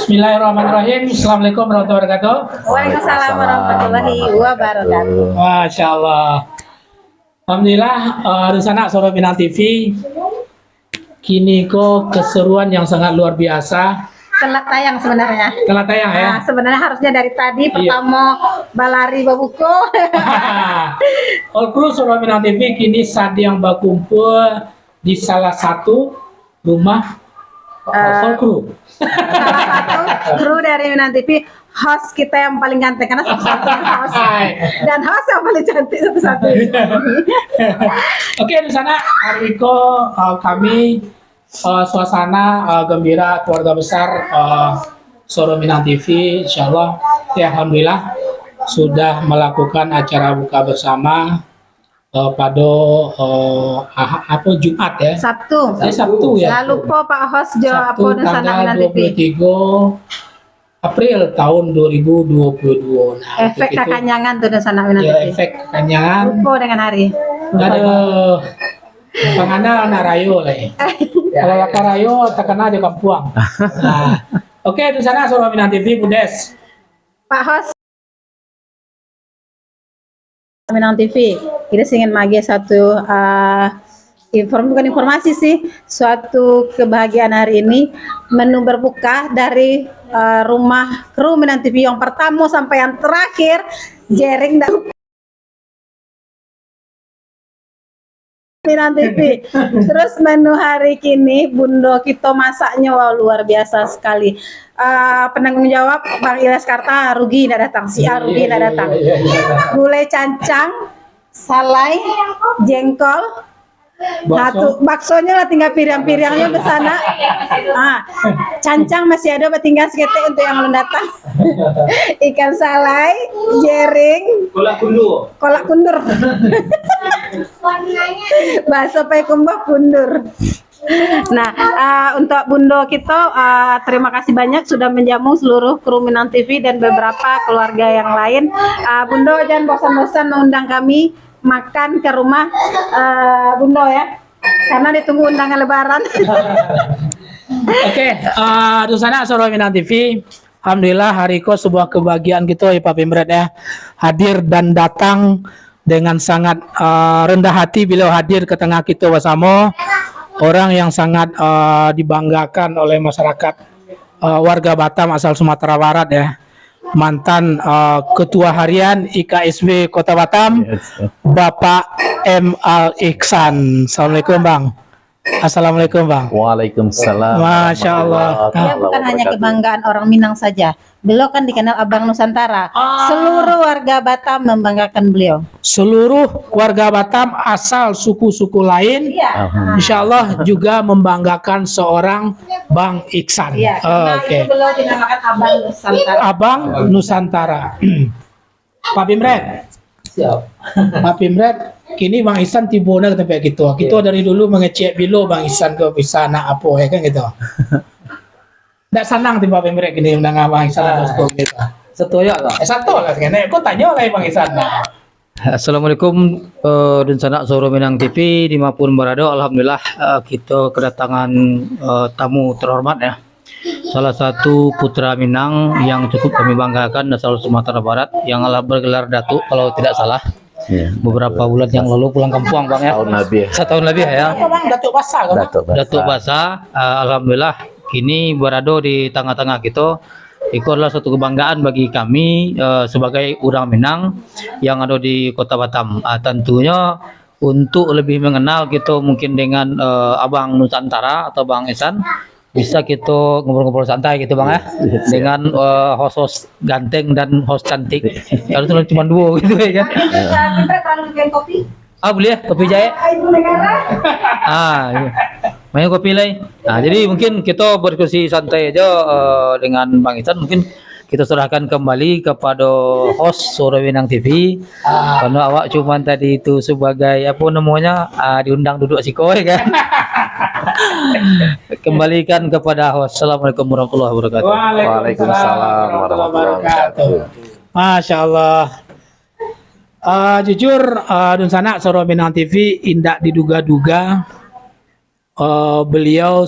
Bismillahirrahmanirrahim. Assalamualaikum warahmatullahi wabarakatuh. Waalaikumsalam warahmatullahi wabarakatuh. Masya Allah. Alhamdulillah, Rusana Soro Minang TV. Kini kok keseruan yang sangat luar biasa. Telat tayang sebenarnya. Telat tayang ya. Nah, sebenarnya harusnya dari tadi pertama balari babuko. All crew Soro Minang TV kini sedang berkumpul di salah satu rumah all crew. Salah satu kru dari Minang TV, host kita yang paling ganteng karena satu-satunya host dan host yang paling cantik satu-satunya. Oke, di sana hari ini kami suasana gembira keluarga besar Soro Minang TV, insyaallah ya, alhamdulillah sudah melakukan acara buka bersama pada Jumat ya. Sabtu. Sabtu ya. Lalu po Pak host jo apa Sabtu tanggal 23 April tahun 2022. Nah, efek kekanyangan tuh dan sana Minang ya, TV. efek kekanyangan. Lupa dengan hari. Aduh, pangana anak rayo lah. Kalau laka rayo terkena di kampuang. Nah, oke, di sana Soro Minang TV, Budes. Pak host Minang TV, kita ingin magi satu bukan informasi sih, suatu kebahagiaan hari ini, menu berbuka dari rumah kru Minang TV yang pertama sampai yang terakhir, jering dan Minang TV. Terus menu hari kini Bundo kita masaknya wow, luar biasa sekali. Penanggung jawab Bang Ilyas Karta rugi tidak datang, si A rugi tidak datang. Gulai cancang, salai, jengkol, baksonya lah tinggal piring-piringnya di sana. Cancang masih ada, tinggal seketek untuk yang belum datang. Ikan salai, jering, kolak kundur. Bakso pai kumbah kundur. Nah, untuk Bundo kita terima kasih banyak sudah menjamu seluruh kru Minang TV dan beberapa keluarga yang lain. Bundo jangan bosan-bosan mengundang kami makan ke rumah Bundo ya, karena ditunggu undangan lebaran. Oke, di sana Soro Minang TV. Alhamdulillah hari ini sebuah kebahagiaan gitu ya Pak Pimret ya, hadir dan datang dengan sangat rendah hati beliau hadir ke tengah kita bersama. Orang yang sangat dibanggakan oleh masyarakat warga Batam asal Sumatera Barat ya, mantan Ketua Harian IKSW Kota Batam, Bapak M. Al Ihsan. Assalamualaikum Bang. Assalamualaikum Bang. Waalaikumsalam. Masya Allah. Dia bukan hanya kebanggaan orang Minang saja, beliau kan dikenal Abang Nusantara. Seluruh warga Batam membanggakan beliau. Seluruh warga Batam asal suku-suku lain, insya Allah juga membanggakan seorang Bang Ihsan. Oke. Beliau dinamakan Abang Nusantara. Abang Nusantara. Pak Pimret. Siap. Pak Pimret, kini Bang Ihsan tibona ke tempat kita. Kita dari dulu mengecek bilo Bang Ihsan ke bisa nak apa ya kan gitu. Nggak senang tiba Pimret kini undang Bang Ihsan atau gitu. Setuju lah. Satu lah kene. Kau tanya lah Bang Ihsan. Assalamualaikum dan sanak Soro Minang TV dimanapun berada. Alhamdulillah kita kedatangan tamu terhormat ya. Salah satu putra Minang yang cukup kami banggakan asal Sumatera Barat yang bergelar Datuk kalau tidak salah. Beberapa bulan yang lalu pulang kampung Bang ya. Setahun lebih ya. Datuk Basah kan? Datuk Basah. Alhamdulillah kini berada di tengah-tengah kita. Itu adalah suatu kebanggaan bagi kami sebagai orang Minang yang ada di Kota Batam. Tentunya untuk lebih mengenal kita mungkin dengan Abang Nusantara atau Bang Ihsan, bisa kita ngobrol-ngobrol santai gitu Bang ya, dengan host-host ganteng dan host cantik. Kalau itu cuma dua gitu ya kan. Kopi. Boleh ya, kopi jahe. Iya. Main kopi lain. Nah, jadi mungkin kita berdiskusi santai aja dengan Bang Ihsan. Mungkin kita serahkan kembali kepada host Soro Minang TV. Karena awak cuman tadi itu sebagai apa namanya diundang duduk sikoy kan. Kembalikan kepada host. Assalamualaikum warahmatullahi wabarakatuh. Waalaikumsalam warahmatullahi wabarakatuh. Masya Allah. Jujur, Dun Sanak Soro Minang TV indak diduga-duga beliau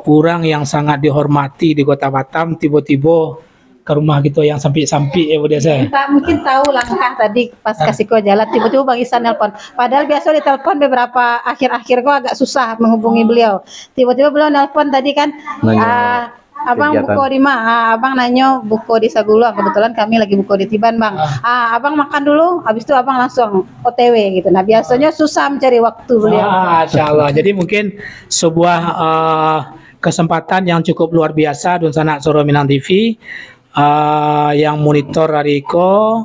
orang yang sangat dihormati di Kota Batam, tiba-tiba ke rumah gitu yang sampi-sampi ya udah saya. Tak mungkin tahu langkah tadi pas kasih kau jalan tiba-tiba Bang Isan nelpon. Padahal biasa ditelepon beberapa akhir-akhir kau agak susah menghubungi beliau. Tiba-tiba beliau nelpon tadi kan Nanya abang kegiatan. buko di mana? Abang nanyo buko di Saguluang. Kebetulan kami lagi buko di Tiban, Bang. Abang makan dulu, habis itu abang langsung OTW gitu. Nah, biasanya susah mencari waktu beliau. Masya Allah. Jadi mungkin sebuah kesempatan yang cukup luar biasa Dun Sanak Soro Minang TV yang monitor Hariko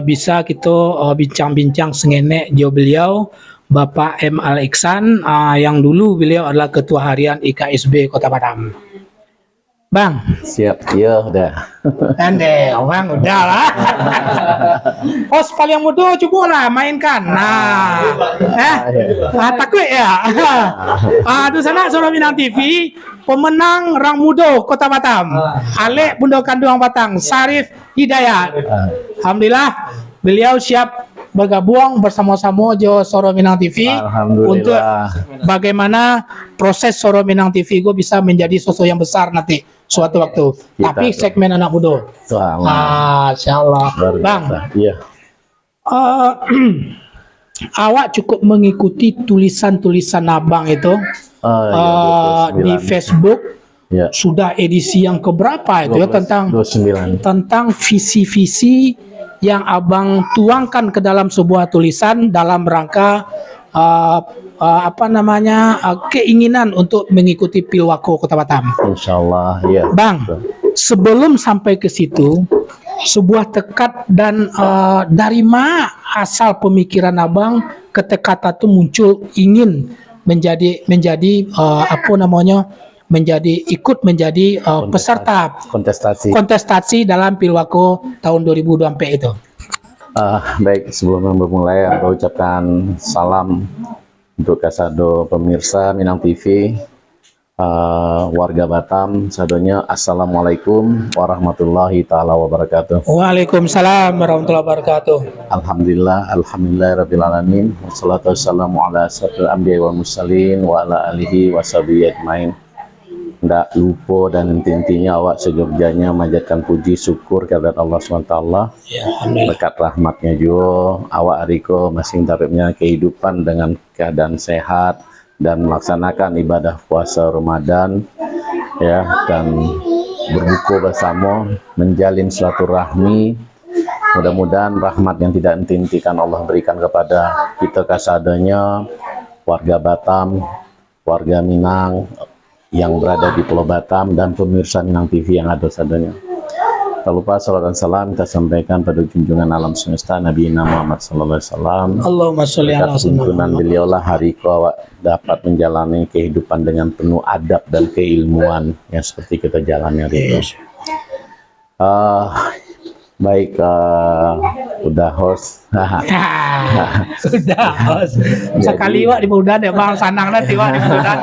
bisa kita bincang-bincang sengenek jo beliau Bapak M. Al Iksan yang dulu beliau adalah Ketua Harian IKSB Kota Batam. Bang, Siap, iya udah. ande, bang udah lah. Host paling muda coba lah mainkan. Nah, takut ya. Di sana Soro Minang TV, pemenang Rang Muda Kota Batam, Alek Bunda Kanduang Batang, Sarif Hidayat. Alhamdulillah, beliau siap bergabung bersama-sama Jo Soro Minang TV untuk Alhamdulillah. bagaimana proses Soro Minang TV gue bisa menjadi sosok yang besar nanti suatu waktu. Tapi segmen anak muda. Masya Allah. Bang, Iya. awak cukup mengikuti tulisan-tulisan abang itu di Facebook. Ya. Sudah edisi yang keberapa itu ya tentang 29. visi-visi yang abang tuangkan ke dalam sebuah tulisan dalam rangka keinginan untuk mengikuti Pilwako Kota Batam. Insyaallah, ya. Bang, sebelum sampai ke situ, sebuah tekad dan dari mana asal pemikiran abang ketika itu muncul ingin ikut menjadi peserta kontestasi dalam Pilwako tahun 2024 itu. Baik, sebelum memulai aku ucapkan salam untuk kasado pemirsa Minang TV, warga Batam, sadonya assalamualaikum warahmatullahi taala wabarakatuh. Waalaikumsalam warahmatullahi wabarakatuh. Alhamdulillah rabbil alamin. Wassalatu wassalamu ala asyrofil anbiya'i wal mursalin wa ala alihi washabihi ajmain. Ndak lupa dan intinya awak sejogjanya manjatkan puji syukur kepada Allah SWT. Ya, alhamdulillah. Berkat rahmatnya juga awak Hariko masing tarifnya kehidupan dengan keadaan sehat dan melaksanakan ibadah puasa Ramadan ya, dan berbuka bersama, menjalin silaturahmi. Mudah-mudahan rahmat yang tidak henti-hentikan Allah berikan kepada kita kasadanya warga Batam, warga Minang yang berada di Pulau Batam dan pemirsa Minang TV yang ada sadanya. Tak lupa salawat dan salam kita sampaikan pada junjungan alam semesta Nabi Muhammad sallallahu alaihi wasallam. Allahumma sholli ala Berkat tuntunan beliau lah Hariko awak dapat menjalani kehidupan dengan penuh adab dan keilmuan yang seperti kita jalani hari ini. Baik, udah host. Sudah, Bos. Sekali wak di Budan ya Bang, sanang nanti wak di Budan.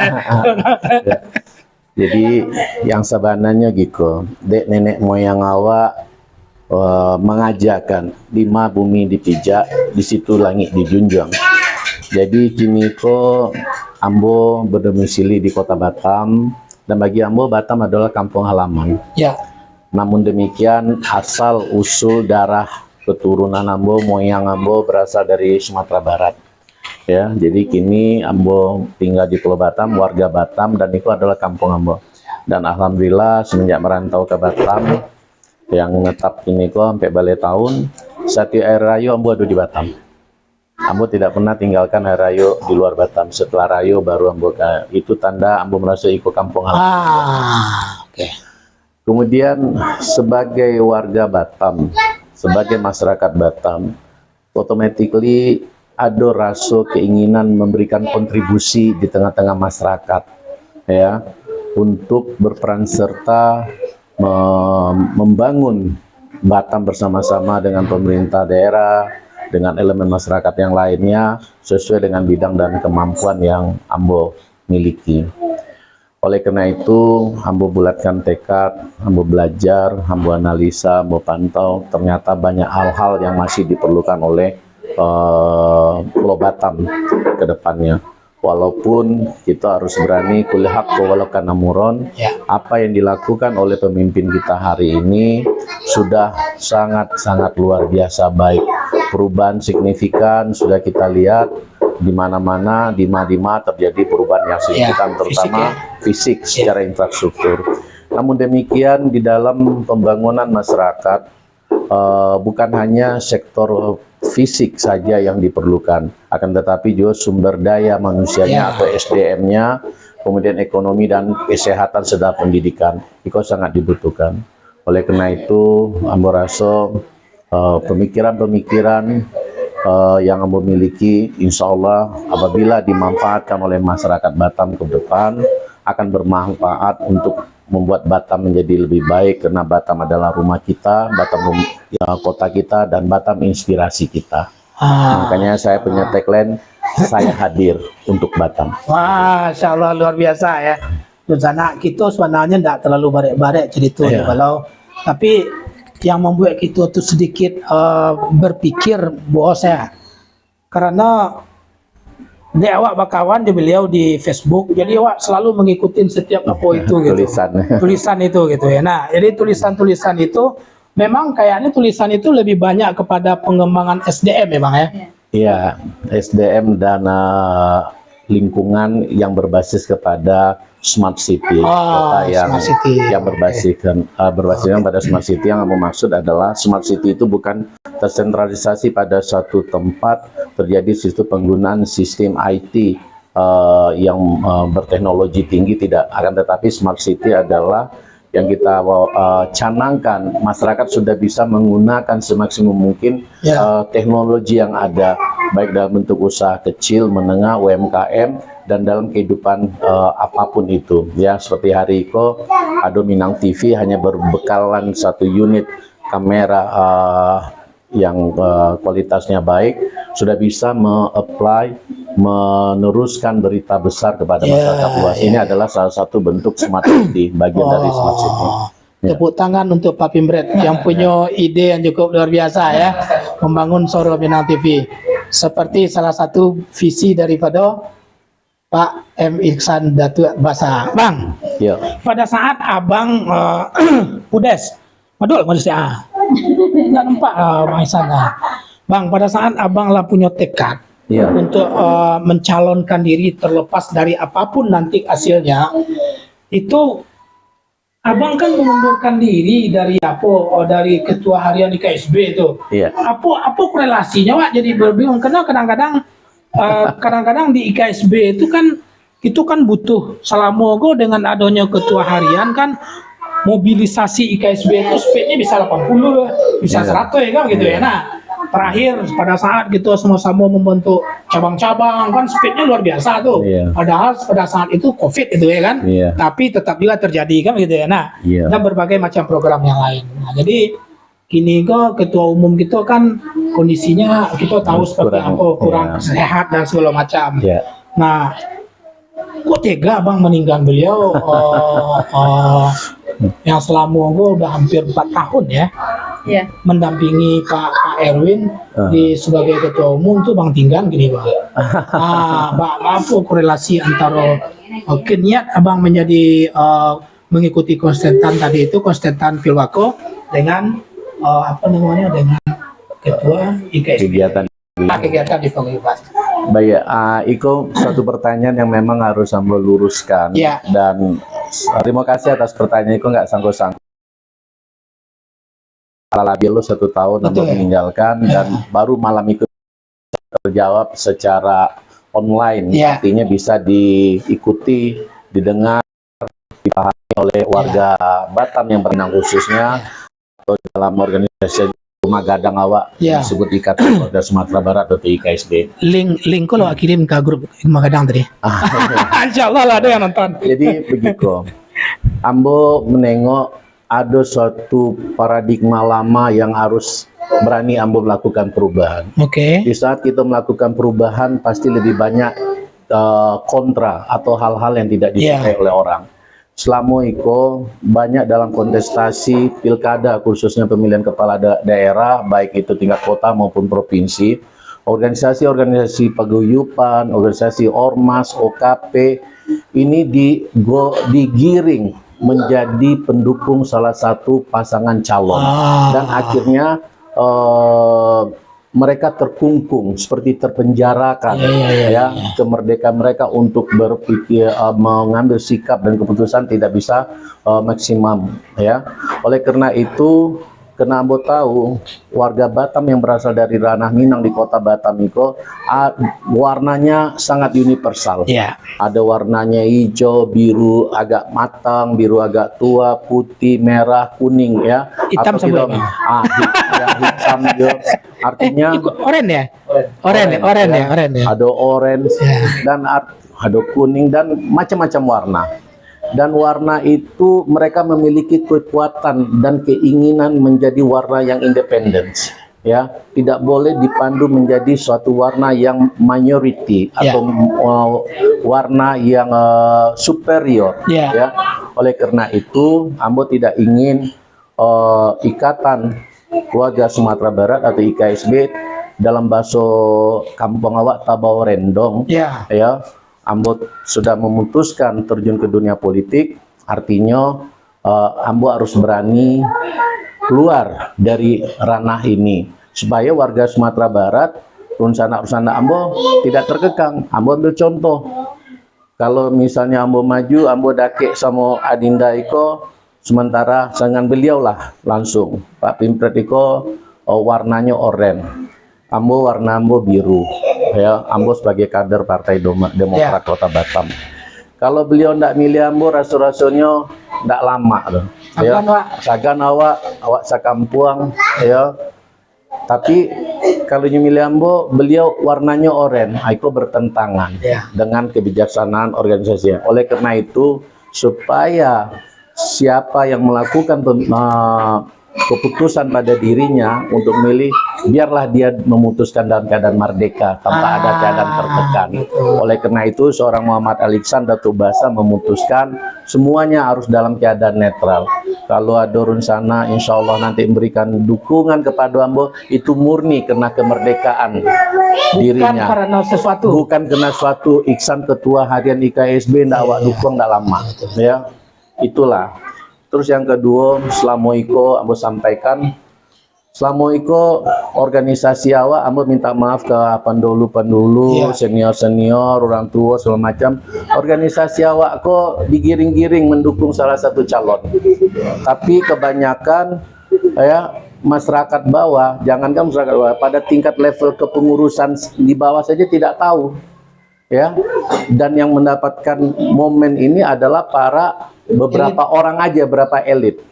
Jadi yang sebenarnya gitu, dek nenek moyang awak mengajarkan lima bumi dipijak, di situ langit dijunjung. Jadi kini ko ambo berdomisili di Kota Batam, dan bagi ambo Batam adalah kampung halaman. Ya. Namun demikian asal usul darah keturunan ambo, moyang ambo berasal dari Sumatera Barat. Ya, jadi kini ambo tinggal di Pulau Batam, warga Batam, dan itu adalah kampung ambo. Dan alhamdulillah semenjak merantau ke Batam, yang menetap kini kok sampai balik tahun, satu air rayo ambo ada di Batam. Ambo tidak pernah tinggalkan air rayo di luar Batam. Setelah rayo baru ambo itu tanda ambo merasa ikut kampung halaman. Oke. Kemudian sebagai warga Batam, sebagai masyarakat Batam, automatically ada rasa keinginan memberikan kontribusi di tengah-tengah masyarakat, ya, untuk berperan serta membangun Batam bersama-sama dengan pemerintah daerah, dengan elemen masyarakat yang lainnya sesuai dengan bidang dan kemampuan yang ambo miliki. Oleh karena itu, ambo bulatkan tekad, ambo belajar, ambo analisa, ambo pantau, ternyata banyak hal-hal yang masih diperlukan oleh Pulau Batam ke depannya. walaupun kita harus berani kulil haqqo walau kana muron. Ya. Apa yang dilakukan oleh pemimpin kita hari ini sudah sangat-sangat luar biasa baik. Perubahan signifikan sudah kita lihat di mana-mana, di mana terjadi perubahan yang signifikan, terutama fisik secara infrastruktur. Namun demikian, di dalam pembangunan masyarakat bukan hanya sektor fisik saja yang diperlukan, akan tetapi juga sumber daya manusianya atau SDM-nya, kemudian ekonomi dan kesehatan serta pendidikan itu sangat dibutuhkan. Oleh karena itu, ambo rasa pemikiran-pemikiran yang ambo miliki, insya Allah apabila dimanfaatkan oleh masyarakat Batam ke depan akan bermanfaat untuk membuat Batam menjadi lebih baik, karena Batam adalah rumah kita, Batam kota kita, dan Batam inspirasi kita. Makanya saya punya tagline, saya hadir untuk Batam. Masya Allah, luar biasa ya. Sana kita sebenarnya tidak terlalu barek-barek cerita kalau, tapi yang membuat kita tuh sedikit berpikir bos ya, karena di awak bakawan di beliau di Facebook, jadi awak selalu mengikuti setiap apa itu gitu. Tulisan itu gitu ya. Nah, jadi tulisan-tulisan itu memang kayaknya tulisan itu lebih banyak kepada pengembangan SDM memang ya. Iya, SDM dan lingkungan yang berbasis kepada smart city, kota yang berbasiskan pada smart city. Yang aku maksud adalah smart city itu bukan tersentralisasi pada suatu tempat, terjadi sistem penggunaan sistem IT yang berteknologi tinggi, tidak, akan tetapi smart city adalah yang kita canangkan, masyarakat sudah bisa menggunakan semaksimum mungkin teknologi yang ada, baik dalam bentuk usaha kecil, menengah, UMKM, dan dalam kehidupan apapun itu. Ya, seperti hari itu, Ado Minang TV hanya berbekalan satu unit kamera yang kualitasnya baik, sudah bisa meneruskan berita besar kepada masyarakat luas. Ini adalah salah satu bentuk smart city, bagian dari smart city. Tepuk tangan untuk Pak Pimbret yang punya ide yang cukup luar biasa ya, membangun Suara Minang TV. Seperti salah satu visi daripada Pak M. Iksan Datuk Basa. Bang, pada saat Abang Udes, madul manusia. Nggak nampak Bang Iksan. Bang, pada saat Abang lah punya tekad untuk mencalonkan diri terlepas dari apapun nanti hasilnya, itu Abang kan mengundurkan diri dari dari ketua harian di KSB itu. Apa korelasinya, Wak? Jadi berbingung karena kadang-kadang di IKSB itu kan butuh selama dengan adanya ketua harian kan mobilisasi IKSB itu speednya bisa 80, bisa 100 kan gitu ya. Nah, terakhir pada saat kita sama-sama membentuk cabang-cabang kan speednya luar biasa tuh. Padahal pada saat itu COVID itu ya kan. Tapi tetap juga terjadi kan gitu ya. Nah, dan berbagai macam program yang lain. Nah, jadi kini kok ketua umum kita kan kondisinya kita tahu seperti apa, kurang sehat dan segala macam. Nah, kok tega Bang meninggal beliau yang selama udah hampir 4 tahun ya. Mendampingi Pak Erwin sebagai ketua umum tuh Bang tinggal gini Bang. Apa korelasi antara niat Abang menjadi mengikuti konstantan tadi itu, konstantan Pilwako dengan dengan ketua IKSB, kegiatan di penghidupan. Baik, Iko, satu pertanyaan yang memang harus Ambo luruskan, dan terima kasih atas pertanyaan Iko, nggak sanggup-sanggup. Labil lo 1 tahun Ambo meninggalkan, dan baru malam itu terjawab secara online, artinya bisa diikuti, didengar, dipahami oleh warga Batam yang Penang khususnya, atau dalam organisasi Rumah Gadang awak disebut Ikatan Keluarga Sumatera Barat atau IKSB. Link kalau kirim ke grup Rumah Gadang tadi. Insya Allah lah ada yang nonton. Jadi begitu, Ambo menengok ada suatu paradigma lama yang harus berani Ambo melakukan perubahan. Di saat kita melakukan perubahan pasti lebih banyak kontra atau hal-hal yang tidak disukai oleh orang. Selama itu banyak dalam kontestasi pilkada, khususnya pemilihan kepala daerah, baik itu tingkat kota maupun provinsi, organisasi-organisasi paguyuban, organisasi ormas, OKP ini digiring menjadi pendukung salah satu pasangan calon, dan akhirnya mereka terkungkung, seperti terpenjarakan, ya, kemerdekaan mereka untuk berpikir, mengambil sikap dan keputusan tidak bisa maksimum, ya. Oleh karena itu, karena Ambo tahu warga Batam yang berasal dari ranah Minang di kota Batam itu warnanya sangat universal. Ada warnanya hijau, biru agak matang, biru agak tua, putih, merah, kuning, ya. Hitam atau sebelumnya. hitam juga. Artinya oranye ya? Oranye ya. ada orange dan ada kuning dan macam-macam warna. Dan warna itu mereka memiliki kekuatan dan keinginan menjadi warna yang independen, ya, tidak boleh dipandu menjadi suatu warna yang minority atau warna yang superior, ya. Oleh karena itu Ambo tidak ingin Ikatan Keluarga Sumatera Barat atau IKSB dalam bahasa kampung awak Tabau Rendong, ya, Ambo sudah memutuskan terjun ke dunia politik. Artinya Ambo harus berani keluar dari ranah ini supaya warga Sumatera Barat, runsana-runsana Ambo tidak terkekang. Ambo ambil contoh, kalau misalnya Ambo maju, Ambo dake sama Adinda Iko, sementara dengan beliau lah langsung Pak Pimpret Iko warnanya oranye, Ambo warna Ambo biru, ya. Ambo sebagai kader Partai Demokrat Kota Batam. Kalau beliau ndak milih Ambo, rasul-rasulnya ndak lama loh, ya. Sagan awak sakampuang, ya. Tapi kalau milih Ambo, beliau warnanya oranye, itu bertentangan dengan kebijaksanaan organisasi. Oleh karena itu, supaya siapa yang melakukan keputusan pada dirinya untuk milih, biarlah dia memutuskan dalam keadaan merdeka tanpa ada keadaan tertekan. Oleh karena itu seorang Muhammad Aliksan Datuk Basa memutuskan semuanya harus dalam keadaan netral. Kalau ada runsana insya Allah nanti memberikan dukungan kepada Ambo, itu murni karena kemerdekaan dirinya, bukan karena sesuatu. Bukan karena suatu. Iksan ketua harian IKSB ndak awak dukung ndak lama, ya. Itulah. Terus yang kedua, selama Iko Ambo sampaikan, selama Iko organisasi awak, Ambo minta maaf ke pendulu-pendulu, senior-senior, orang tua segala macam. Organisasi awak kok digiring-giring mendukung salah satu calon. Tapi kebanyakan, ya, masyarakat bawah, jangankan masyarakat bawah, pada tingkat level kepengurusan di bawah saja tidak tahu, ya. Dan yang mendapatkan momen ini adalah para beberapa orang aja, berapa elit.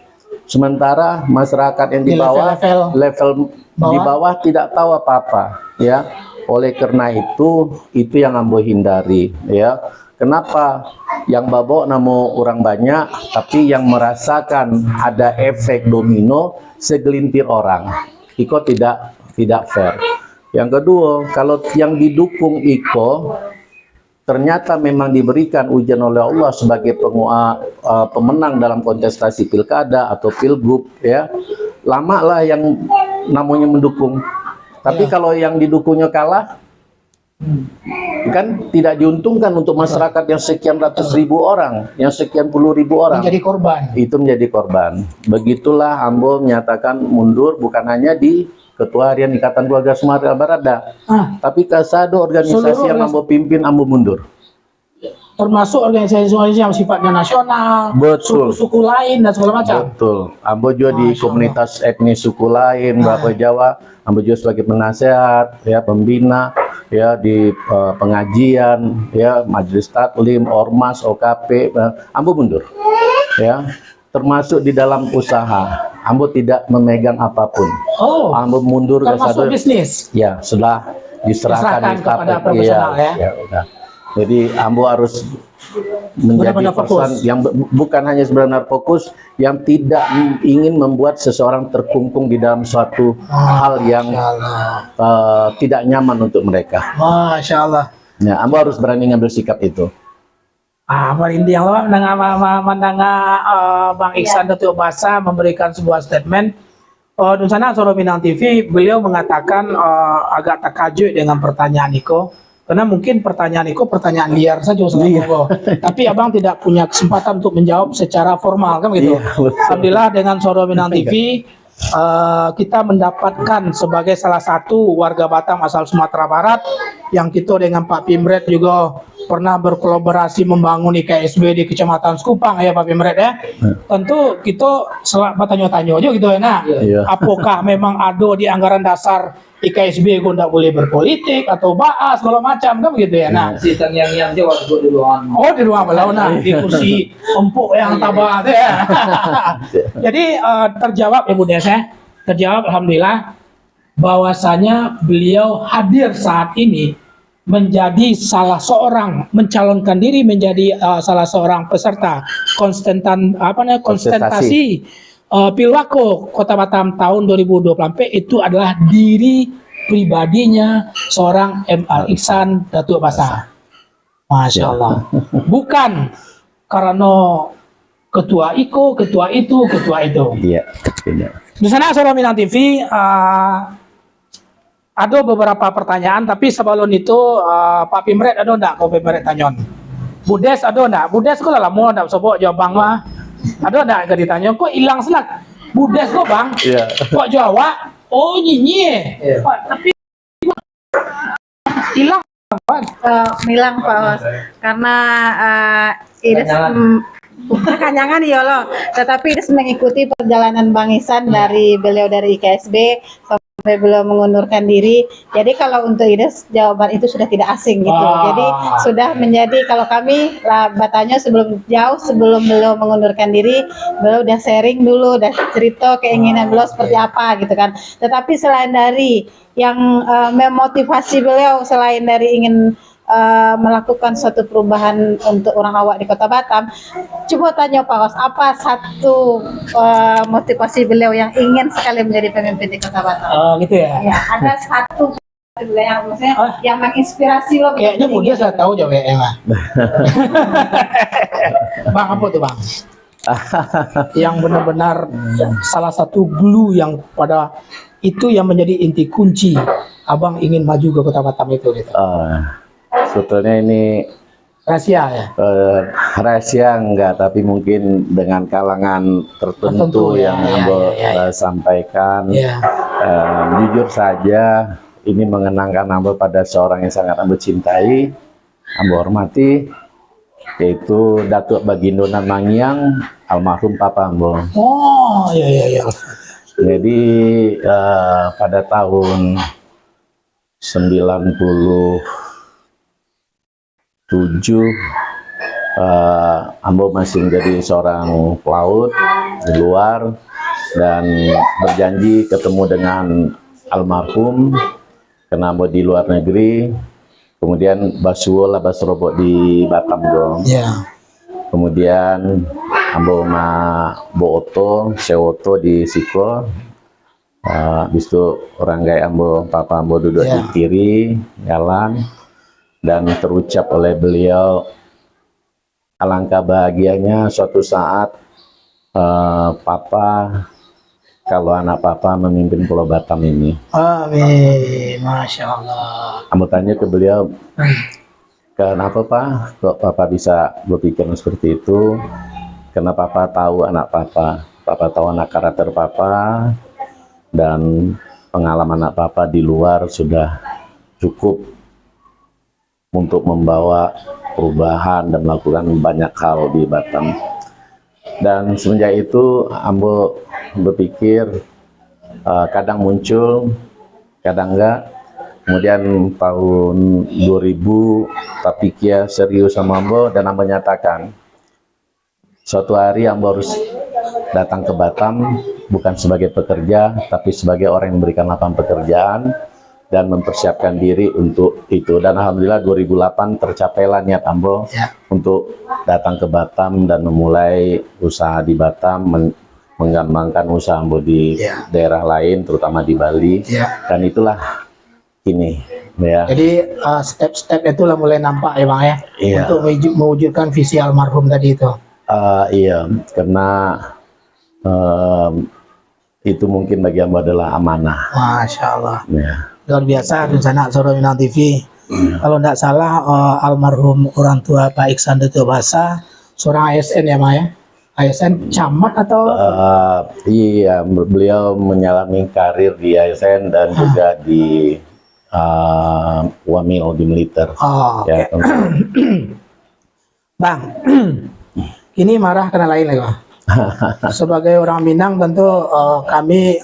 Sementara masyarakat yang di bawah, level di bawah tidak tahu apa-apa, ya. Oleh karena itu yang Ambo hindari, ya. Kenapa? Yang babok namo orang banyak, tapi yang merasakan ada efek domino segelintir orang. Iko tidak fair. Yang kedua, kalau yang didukung Iko ternyata memang diberikan ujian oleh Allah sebagai pemenang dalam kontestasi pilkada atau pilgub, ya, lama lah yang namanya mendukung. Tapi kalau yang didukungnya kalah, kan tidak diuntungkan untuk masyarakat yang sekian ratus ribu orang, yang sekian puluh ribu orang. Menjadi korban. Itu menjadi korban. Begitulah Ambo menyatakan mundur, bukan hanya di Ketua Harian Ikatan Keluarga Sumatera Barat, tapi kasado organisasi yang Ambo pimpin, Ambo mundur. Termasuk organisasi yang sifatnya nasional, suku-suku lain dan segala macam. Betul. Ambo juga di komunitas etnis suku lain, beberapa Jawa. Ambo juga sebagai penasehat, ya, pembina, ya, di pengajian, ya, majelis taklim, ormas, OKP. Ambo mundur, ya. Termasuk di dalam usaha, Ambo tidak memegang apapun. Ambo mundur termasuk bisnis. Ya, setelah diserahkan kepada profesional, ya. Udah. Jadi Ambo harus menjadi person yang bukan hanya sebenarnya fokus, yang tidak ingin membuat seseorang terkungkung di dalam suatu hal yang tidak nyaman untuk mereka. Masya Allah. Ya, Ambo harus berani ngambil sikap itu. Merinding yang lama mendengar Bang Iksan Datuk Basa memberikan sebuah statement. di sana Soro Minang TV beliau mengatakan agak terkejut dengan pertanyaan Iko, karena mungkin pertanyaan Iko pertanyaan liar saja Ustaz Monggo. Tapi abang tidak punya kesempatan untuk menjawab secara formal kan begitu. Iya, betul. Alhamdulillah dengan Soro Minang TV kita mendapatkan sebagai salah satu warga Batam asal Sumatera Barat yang kita dengan Pak Pimret juga pernah berkolaborasi membangun IKSB di Kecamatan Sekupang ya Pak Pimret ya. Tentu kita bertanya-tanya aja gitu ya nah. Iya. Apakah memang ada di anggaran dasar IKSB kok tidak boleh berpolitik atau bahas segala macam kan begitu ya nah. Si yang jawab di ruangan. Oh di ruang belau nah di kursi empuk yang tabah itu ya. Jadi terjawab ya Bunda saya terjawab alhamdulillah bahwasanya beliau hadir saat ini menjadi salah seorang mencalonkan diri menjadi salah seorang peserta konstantasi Pilwako Kota Batam tahun 2024 itu adalah diri pribadinya seorang M.R. Iksan Datuk Basa. Masya Allah. Bukan karena ketua Iko, ketua itu, ketua itu. Iya, tidak. Di sana Soro Minang TV ada beberapa pertanyaan, tapi sebelum itu Pak Pimret ada enggak Pak Pimret tanyon? Budes ada enggak? Budes kok lama enggak sobok jawab bang mah. Ada enggak gak ditanya kok hilang selak? Budes kok bang? Iya. Kok jawab? Oh nyinyi. Pak, tapi hilang Pak. Bilang Pak Os, karena Ides kanyangan ya loh, tetapi Ides mengikuti perjalanan Bang Ihsan dari beliau dari IKSB sampai beliau mengundurkan diri. Jadi kalau untuk Ides jawaban itu sudah tidak asing gitu. Jadi sudah menjadi kalau kami lah bertanya sebelum beliau mengundurkan diri, beliau udah sharing dulu, udah cerita keinginan beliau seperti apa gitu kan. Tetapi selain dari yang memotivasi beliau selain dari ingin melakukan suatu perubahan untuk orang awak di Kota Batam, coba tanya Pak Os, apa satu motivasi beliau yang ingin sekali menjadi pemimpin di Kota Batam? Oh gitu ya. Ya, ada satu yang maksudnya yang menginspirasi lo. Kayaknya Bunda saya tahu jawabnya mah. Bang apa tuh bang? Yang benar-benar salah satu glue yang pada itu yang menjadi inti kunci abang ingin maju ke Kota Batam itu gitu. Sebetulnya ini Rahasia ya. rahasia enggak, tapi mungkin dengan kalangan tertentu ya, yang ya, Ambo ya. sampaikan. Ya. Jujur saja ini mengenangkan Ambo pada seorang yang sangat Ambo cintai, Ambo hormati, yaitu Datuk Bagindo Nan Mangyang, almarhum Papa Ambo. Oh iya iya iya. Jadi pada tahun 97 Ambo masih menjadi seorang pelaut di luar dan berjanji ketemu dengan almarhum karena Ambo di luar negeri. Kemudian Basuo lah Basrobok di Batam dong. Ya. Kemudian Ambo ma Booto, Sewoto di Siko. Habis itu orang gaya Ambo, Papa Ambo duduk di kiri, jalan. Dan terucap oleh beliau, alangkah bahagianya suatu saat Papa, kalau anak Papa memimpin Pulau Batam ini. Amin, Masya Allah. Ambo tanya ke beliau, kenapa Pak, kok Papa bisa berpikir seperti itu? Karena Papa tahu anak Papa, Papa tahu anak karakter Papa, dan pengalaman anak Papa di luar sudah cukup untuk membawa perubahan dan melakukan banyak hal di Batam. Dan semenjak itu Ambo berpikir kadang muncul, kadang enggak. Kemudian tahun 2000 tapi Kia serius sama Ambo dan Ambo nyatakan suatu hari Ambo harus datang ke Batam bukan sebagai pekerja tapi sebagai orang yang memberikan lapangan pekerjaan dan mempersiapkan diri untuk itu. Dan alhamdulillah 2008 tercapailah niat Ambo untuk datang ke Batam dan memulai usaha di Batam, mengembangkan usaha Ambo di daerah lain terutama di Bali. Dan itulah ini ya. Jadi Step-step itulah mulai nampak ya bang ya. Iya. Untuk mewujudkan visi almarhum tadi itu. Iya, karena itu mungkin bagi hamba adalah amanah. Masya Allah. Ya. Luar biasa rencana Suara Minang TV. Kalau tidak salah almarhum orang tua Pak Iksan Datuk Basa seorang ASN ya Maya. ASN camat atau Iya, beliau menyalami karir di ASN dan juga di Wamil di militer. Ya, oke. Bang, ini marah karena lain lagi Bang. Sebagai orang Minang tentu kami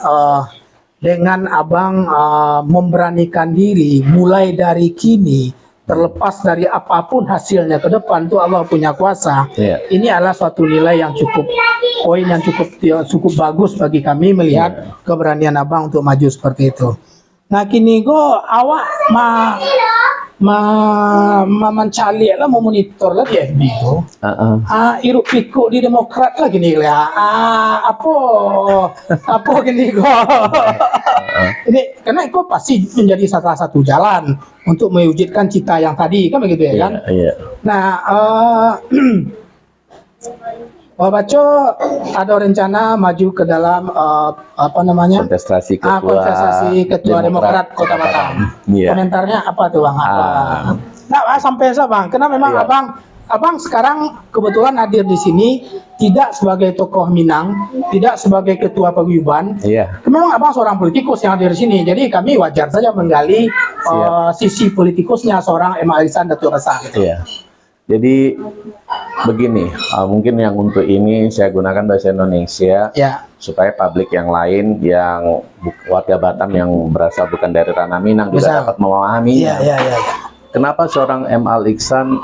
dengan abang memberanikan diri mulai dari kini, terlepas dari apapun hasilnya ke depan tuh Allah punya kuasa. Iya. Ini adalah suatu nilai yang cukup, poin yang cukup bagus bagi kami melihat keberanian abang untuk maju seperti itu. Nah kini awak mencari lah, memonitor lah di FB itu. Iruk pikuk di Demokrat lah gini lah. Apa gini ini karena itu pasti menjadi salah satu jalan untuk mewujudkan cita yang tadi kan begitu ya kan? Iya. Nah, Pak Baco ada rencana maju ke dalam Kontestasi ketua Demokrat Kota Batam. Iya. Komentarnya apa tuh Bang? Nah, sampai Bang, karena memang Iya. Abang sekarang kebetulan hadir di sini tidak sebagai tokoh Minang, tidak sebagai ketua paguyuban. Iya. Memang Abang seorang politikus yang hadir di sini, jadi kami wajar saja menggali sisi politikusnya seorang Emma Ihsan Datuk Basa. Gitu. Iya. Jadi begini, mungkin yang untuk ini saya gunakan bahasa Indonesia Ya, supaya publik yang lain yang warga Batam yang berasal bukan dari ranah Minang Bisa. juga dapat memahaminya. iya. Kenapa seorang M. Al Ihsan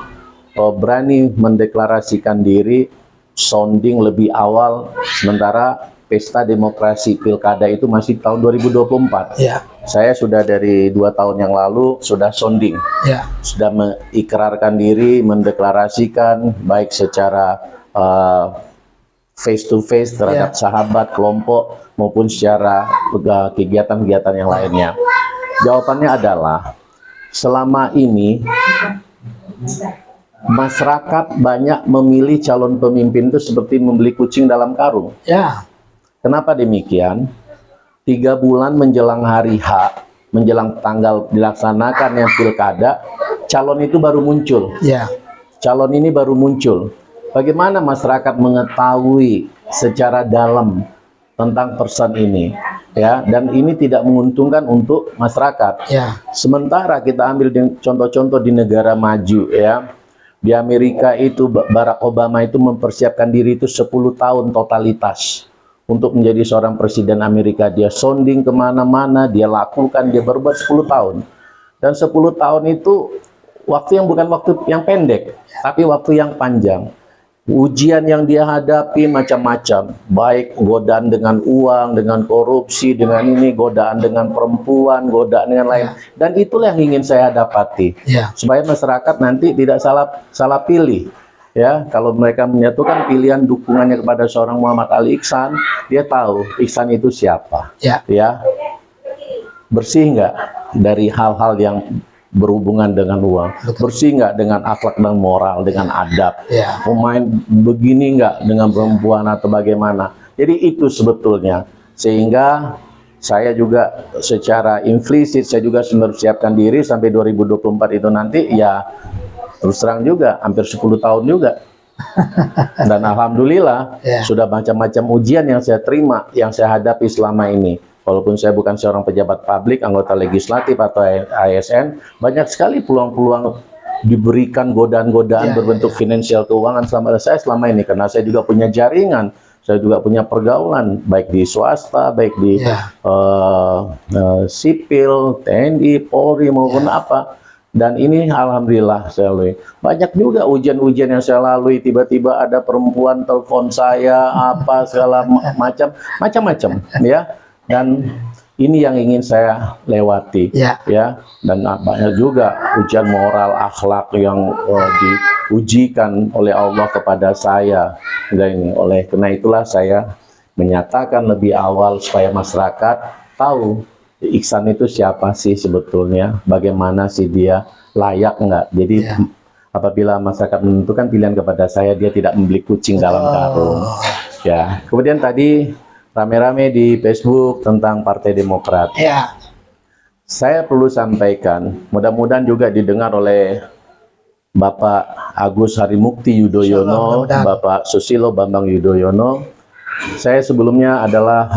berani mendeklarasikan diri sounding lebih awal, sementara pesta demokrasi pilkada itu masih tahun 2024. Iya, Saya sudah dari 2 tahun yang lalu sudah sounding, iya. sudah mengikrarkan diri, mendeklarasikan baik secara face to face terhadap sahabat, kelompok maupun secara kegiatan-kegiatan yang lainnya. Jawabannya adalah selama ini masyarakat banyak memilih calon pemimpin itu seperti membeli kucing dalam karung. Ya, Kenapa demikian? 3 bulan menjelang hari H, menjelang tanggal dilaksanakannya pilkada, calon itu baru muncul. ya, Calon ini baru muncul. Bagaimana masyarakat mengetahui secara dalam tentang person ini? Ya, dan ini tidak menguntungkan untuk masyarakat. ya, Sementara kita ambil contoh-contoh di negara maju, ya. Di Amerika itu Barack Obama itu mempersiapkan diri itu 10 tahun totalitas untuk menjadi seorang presiden Amerika. Dia sounding kemana-mana, dia lakukan, dia berbuat 10 tahun. Dan 10 tahun itu waktu yang bukan waktu yang pendek, tapi waktu yang panjang. Ujian yang dia hadapi macam-macam, baik godaan dengan uang, dengan korupsi, dengan ini, godaan dengan perempuan, godaan dengan lain. Dan itulah yang ingin saya dapati, ya, supaya masyarakat nanti tidak salah pilih. Ya, kalau mereka menyatukan pilihan dukungannya kepada seorang Muhammad Ali Ihsan, dia tahu Ihsan itu siapa. ya. Ya, bersih nggak dari hal-hal yang berhubungan dengan uang, bersih nggak dengan akhlak dan moral, dengan adab, Ya. pemain begini nggak dengan perempuan atau bagaimana. Jadi itu sebetulnya, sehingga saya juga secara implisit saya juga mempersiapkan diri sampai 2024 itu nanti, ya terus terang juga hampir 10 tahun juga. Dan alhamdulillah Ya. sudah macam-macam ujian yang saya terima, yang saya hadapi selama ini. Walaupun saya bukan seorang pejabat publik, anggota legislatif atau ASN, banyak sekali peluang-peluang diberikan godaan-godaan berbentuk finansial keuangan saya selama ini, karena saya juga punya jaringan, saya juga punya pergaulan baik di swasta, baik di sipil, TNI, Polri maupun apa. Dan ini alhamdulillah saya lalui. Banyak juga ujian-ujian yang saya lalui, tiba-tiba ada perempuan telepon saya apa segala macam-macam ya. Dan ini yang ingin saya lewati, Ya. Dan banyak juga ujian moral, akhlak yang diujikan oleh Allah kepada saya. Dan karena itulah saya menyatakan lebih awal supaya masyarakat tahu Ihsan itu siapa sih sebetulnya, bagaimana sih dia, layak nggak. Jadi apabila masyarakat menentukan pilihan kepada saya, dia tidak membeli kucing dalam karung. Ya. Kemudian tadi rame-rame di Facebook tentang Partai Demokrat. Ya. Saya perlu sampaikan, mudah-mudahan juga didengar oleh Bapak Agus Harimukti Yudhoyono, Mudah-mudahan. Bapak Susilo Bambang Yudhoyono. Saya sebelumnya adalah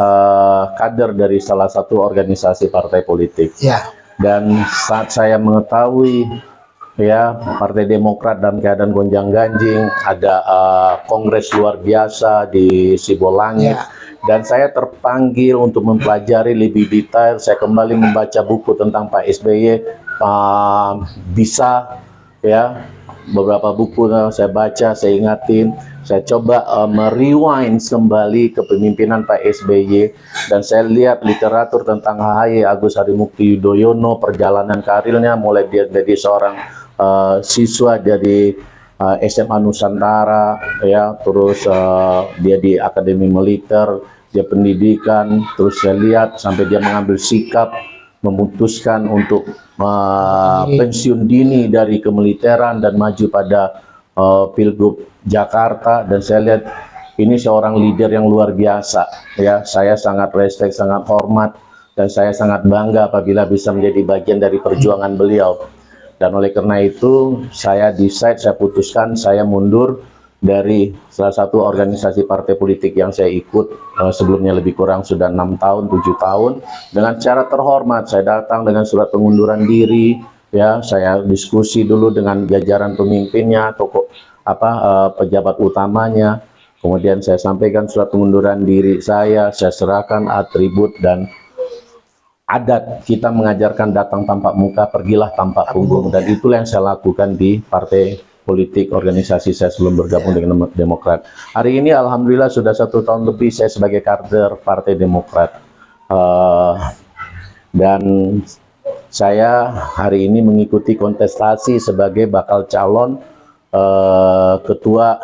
kader dari salah satu organisasi partai politik. Ya. Dan saat saya mengetahui ya Partai Demokrat dalam keadaan gonjang-ganjing, ada kongres luar biasa di Sibolangit. Ya. Dan saya terpanggil untuk mempelajari lebih detail. Saya kembali membaca buku tentang Pak SBY, bisa ya beberapa buku saya baca, saya ingatin, saya coba merewind kembali kepemimpinan Pak SBY, dan saya lihat literatur tentang AHY, Agus Harimukti Yudhoyono, perjalanan karirnya mulai dia jadi seorang siswa dari SMA Nusantara, ya, terus dia di Akademi Militer, dia pendidikan, terus saya lihat sampai dia mengambil sikap, memutuskan untuk pensiun dini dari kemiliteran dan maju pada Pilgub Jakarta. Dan saya lihat ini seorang leader yang luar biasa, ya. Saya sangat respect, sangat hormat, dan saya sangat bangga apabila bisa menjadi bagian dari perjuangan beliau. Dan oleh karena itu saya decide, saya putuskan saya mundur dari salah satu organisasi partai politik yang saya ikut sebelumnya lebih kurang sudah 6 tahun, 7 tahun. Dengan cara terhormat saya datang dengan surat pengunduran diri, ya. Saya diskusi dulu dengan jajaran pemimpinnya, tokoh pejabat utamanya. Kemudian saya sampaikan surat pengunduran diri saya serahkan atribut dan adat kita mengajarkan datang tanpa muka, pergilah tanpa punggung, dan itulah yang saya lakukan di partai politik organisasi saya sebelum bergabung dengan Demokrat. Hari ini alhamdulillah sudah 1 tahun lebih saya sebagai kader Partai Demokrat, dan saya hari ini mengikuti kontestasi sebagai bakal calon ketua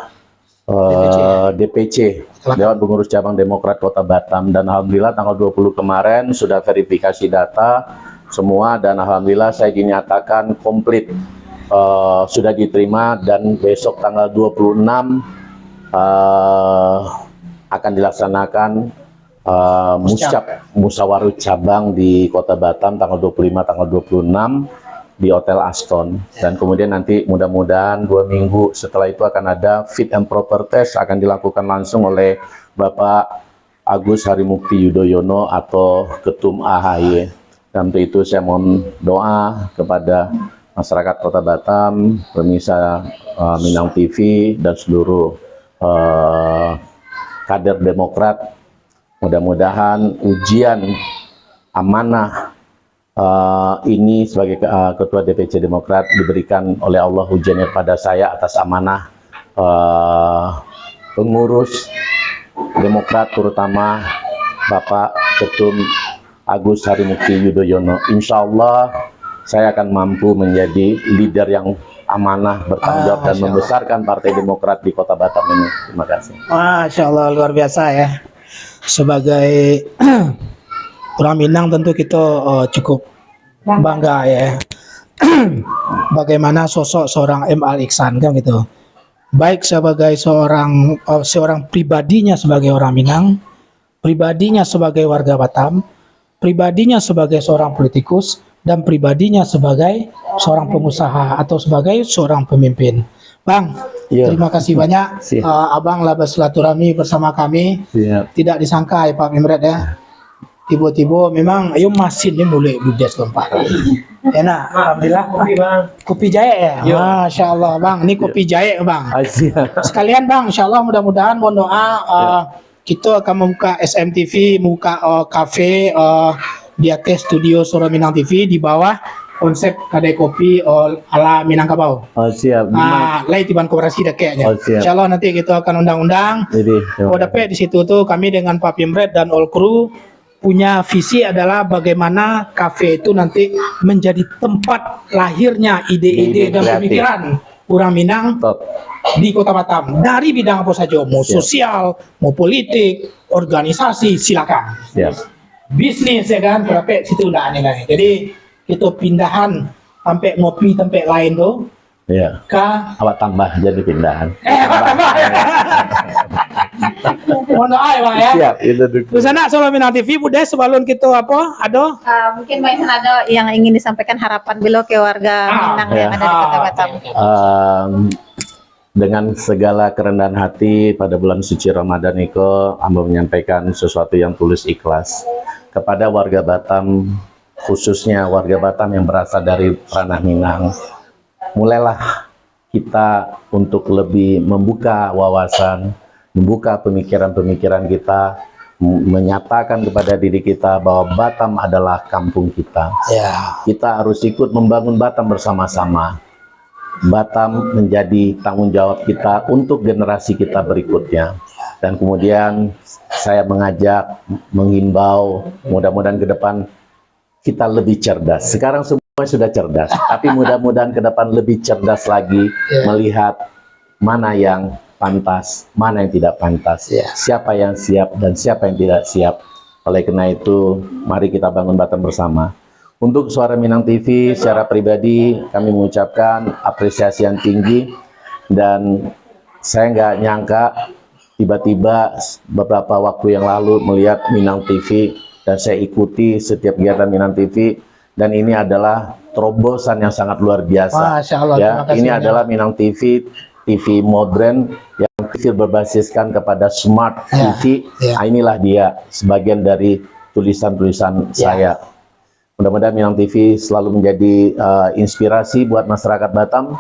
DPC Dewan Pengurus Cabang Demokrat Kota Batam, dan alhamdulillah tanggal 20 kemarin sudah verifikasi data semua, dan alhamdulillah saya dinyatakan komplit, sudah diterima, dan besok tanggal 26 akan dilaksanakan musyawarah cabang di Kota Batam tanggal 25 tanggal 26 di Hotel Aston, dan kemudian nanti mudah-mudahan 2 minggu setelah itu akan ada fit and proper test akan dilakukan langsung oleh Bapak Agus Harimukti Yudhoyono atau Ketum AHY. Dan untuk itu saya mohon doa kepada masyarakat Kota Batam, pemirsa Minang TV, dan seluruh kader Demokrat. Mudah-mudahan ujian amanah ini sebagai ketua DPC Demokrat diberikan oleh Allah, ujiannya pada saya atas amanah pengurus Demokrat, terutama Bapak Ketum Agus Harimukti Yudhoyono. Insya Allah saya akan mampu menjadi leader yang amanah, bertanggung jawab, dan membesarkan Partai Demokrat di Kota Batam ini. Terima kasih. Masya Allah, luar biasa ya. Sebagai orang Minang tentu kita cukup bangga ya. Bagaimana sosok seorang M. Al Iksan kan gitu. Baik sebagai seorang pribadinya sebagai orang Minang, pribadinya sebagai warga Batam, pribadinya sebagai seorang politikus, dan pribadinya sebagai seorang pengusaha atau sebagai seorang pemimpin. Bang, terima kasih banyak. Abang lah bersilaturahmi bersama kami. Tidak disangka ya Pak Mimret ya. Tiba-tiba memang ayo masin ni boleh ludes lompat. Enak, alhamdulillah. Kopi bang. Kopi jahe ya. Masya Allah bang, ini kopi jahe bang. Sekalian bang, insya Allah mudah-mudahan mohon doa kita akan membuka SMTV, membuka kafe di atas studio Suara Minang TV di bawah konsep kedai kopi ala Minangkabau. Siap. Lain tiban koperasi dah kayaknya. Insya Allah nanti kita akan undang-undang. Dapat di situ tuh kami dengan Pak Pimret dan all crew punya visi adalah bagaimana kafe itu nanti menjadi tempat lahirnya ide-ide dan pemikiran orang Minang di Kota Batam dari bidang apa saja, mau sosial, mau politik, organisasi, silakan. Bisnis ya kan, berapa situ udah aneh-aneh. Jadi kita pindahan sampai ngopi tempat lain tuh. Ke awak tambah jadi pindahan. Awak tambah. Mohon doa ya Pak ya. Siap, itu dukung. Dusana Solo Minang TV Bude sebelum kita apa? Ado? Mungkin Mbak Ihsan ada yang ingin disampaikan harapan beliau ke warga Minang yang ada di Kota Batam. Dengan segala kerendahan hati pada bulan suci Ramadan Iko, hamba menyampaikan sesuatu yang tulus ikhlas kepada warga Batam, khususnya warga Batam yang berasal dari ranah Minang. Mulailah kita untuk lebih membuka wawasan, membuka pemikiran-pemikiran kita, menyatakan kepada diri kita bahwa Batam adalah kampung kita. Ya. Kita harus ikut membangun Batam bersama-sama. Batam menjadi tanggung jawab kita untuk generasi kita berikutnya. Dan kemudian saya mengajak, menghimbau, mudah-mudahan ke depan kita lebih cerdas. Sekarang semua sudah cerdas, tapi mudah-mudahan ke depan lebih cerdas lagi melihat mana yang pantas, mana yang tidak pantas, siapa yang siap dan siapa yang tidak siap. Oleh karena itu, mari kita bangun Batam bersama. Untuk Suara Minang TV secara pribadi kami mengucapkan apresiasi yang tinggi, dan saya nggak nyangka tiba-tiba beberapa waktu yang lalu melihat Minang TV dan saya ikuti setiap kegiatan Minang TV, dan ini adalah terobosan yang sangat luar biasa. Masya Allah, Ya, terima kasih ini banyak. adalah Minang TV, TV modern yang TV berbasiskan kepada smart TV. Nah, inilah dia sebagian dari tulisan-tulisan saya. Mudah-mudahan Minang TV selalu menjadi inspirasi buat masyarakat Batam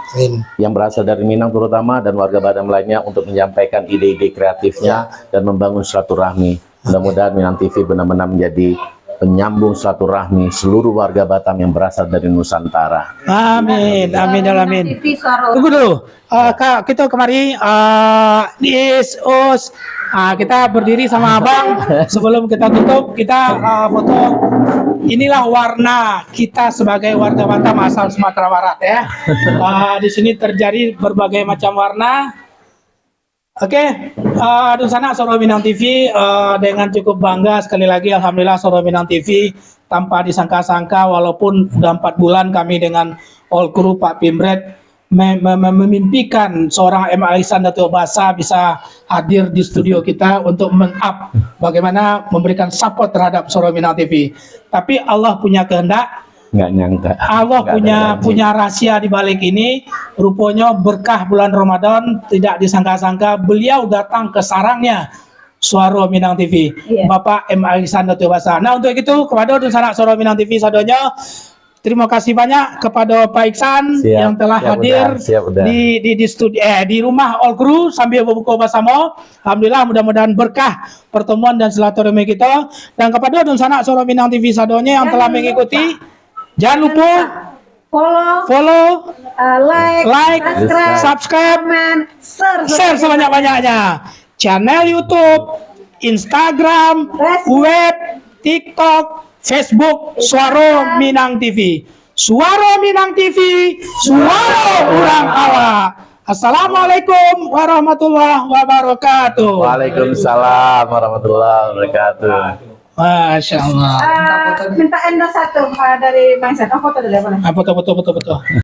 yang berasal dari Minang terutama dan warga Batam lainnya untuk menyampaikan ide-ide kreatifnya dan membangun silaturahmi. Mudah-mudahan Minang TV benar-benar menjadi penyambung silaturahmi seluruh warga Batam yang berasal dari Nusantara. Amin, amin, amin. TV Suara. Tunggu dulu, Kak, kita kemari kita berdiri sama abang. Sebelum kita tutup, kita foto. Inilah warna kita sebagai warga Batam asal Sumatera Barat ya. Di sini terjadi berbagai macam warna. Oke, Dusana Soro Minang TV dengan cukup bangga sekali lagi, alhamdulillah Soro Minang TV tanpa disangka-sangka walaupun udah 4 bulan kami dengan all crew Pak Pimret memimpikan seorang M. Alisan Dato' Basa bisa hadir di studio kita untuk men-up bagaimana memberikan support terhadap Soro Minang TV. Tapi Allah punya kehendak. Nggak nyangka. Allah punya rahasia di balik ini. Rupanya berkah bulan Ramadan tidak disangka-sangka beliau datang ke sarangnya Suara Minang TV. Bapak M. Alisan Dato' Basa. Nah, untuk itu kepada Dusana Soro Minang TV sadonya, terima kasih banyak kepada Pak Iksan yang telah hadir di studio di rumah all crew sambil berbuka bersama. Alhamdulillah, mudah-mudahan berkah pertemuan dan silaturahmi kita. Dan kepada Dusana Soro Minang TV sadonya yang telah mengikuti, jangan lupa follow, like, subscribe, share sebanyak-banyaknya. Channel YouTube, Instagram, web, TikTok, Facebook, Suara Minang TV. Suara Minang TV, suara orang awak. Assalamualaikum warahmatullahi wabarakatuh. Waalaikumsalam warahmatullahi wabarakatuh. Masya Allah. Minta endorse satu dari Bang Ihsan. Foto dulu ya, boleh? Foto.